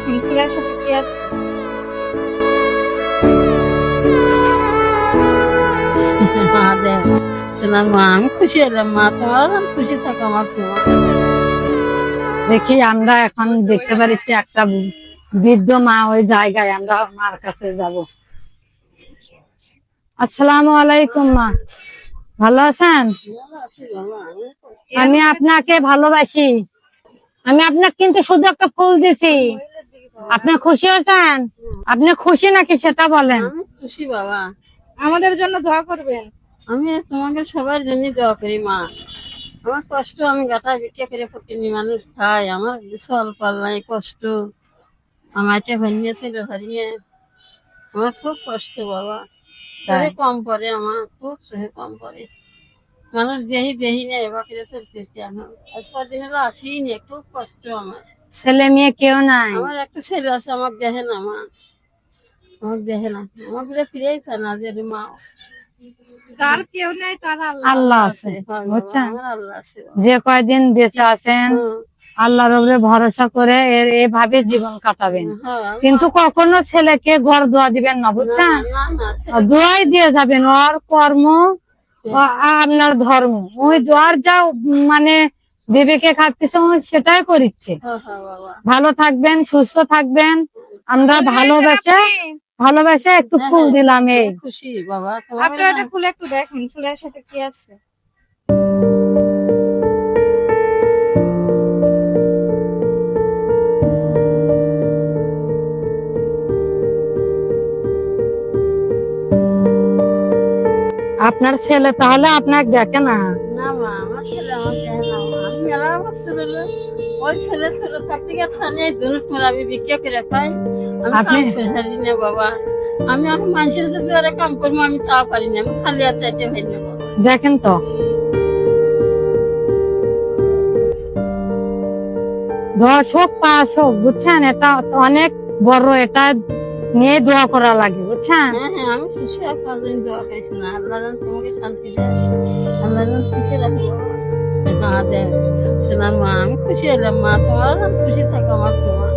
দেখুন ফুলের সাথে কি আছে। মা দেখ, শোনার মা আমি খুশি হলাম, মা তোমার খুশি থাকো আমার তোমার। দেখি আমরা এখন দেখতে পাচ্ছি একটা বৃদ্ধ মা, ওই জায়গায় আমরা মার কাছে যাব। আসসালামু আলাইকুম মা, ভালো আছেন? আমি আপনাকে ভালোবাসি। আমি আপনাকে কিন্তু শুধু একটা ফুল দিছি, আপনি খুশি হয়েছেন? আপনি খুশি নাকি সেটা বলেন। আমি খুশি বাবা, আমাদের জন্য দোয়া করবেন। আমি তোমাকে সবার জন্য দোয়া করি মা। আমার কষ্ট, আমি গাটা বিক্রি করে প্রতিদিন মানুষ খাই, আমার বিশাল পাল্লাই কষ্ট। আমার এটা ভেঙেছিল হারিয়ে, আমার খুব কষ্ট বাবা। সহে কম পড়ে, আমার খুব সহে কম পড়ে। মানুষ দেহি দেহি নেই বাকিরা চলতেছে এখন, আর কদিন হলো আসিই নি, খুব কষ্ট আমার। ছেলে মেয়ে কেউ নাই? আমার একটা ছেলে আছে, আমার দেখে না মা, আমার দেখে না, আমার ঘুরে ফিরেই চায় না যে মা। তার কেউ নাই, তার আল্লাহ আছে, বুঝছেন? যে কয়দিন বেঁচে আছেন আল্লাহর উপরে ভরসা করে এভাবে জীবন কাটাবেন, কিন্তু কখনো ছেলেকে ঘর দোয়া দিবেন না, বুঝছেন? দোয়াই দিয়ে যাবেন, ওর কর্ম আপনার ধর্ম, ওই দোয়ার যা মানে বিবেকে খাটতেছে সেটাই করিচ্ছে। ভালো থাকবেন, সুস্থ থাকবেন। আমরা ভালোবেসে একটু ফুল দিলাম, এই খুশি বাবা। আপনারা ফুল একটু দেখুন ফুলের সাথে কি আছে। আপনার ছেলে তাহলে আপনাকে দেখে না? না মা, আমার ছেলে আমাকে দেখে না মা। আমি মেলা বছর হলো ওই ছেলে ছোট থাকতে থানে আমি বিক্রি করে খাই, আমি কাম করে হারি না বাবা। আমি এখন মানুষের যদি ওরা কাম করবো আমি তা পারি না, আমি খালি আর চাইতে পারি না বাবা। দেখেন তো দর্শক পাশ হোক, বুঝছেন? এটা অনেক বড়, এটা নিয়ে দোয়া করা লাগে, বুঝছেন? হ্যাঁ হ্যাঁ, আমি খুশি আপনার জন্য দোয়া করছি না, আল্লাহ যেন তোমাকে শান্তি দেয়, আল্লাহ যেন খুশি রাখবো। মা দেখ, শোনার মা আমি খুশি হলাম, মা তোমার খুশি থাকো আমার তোমার।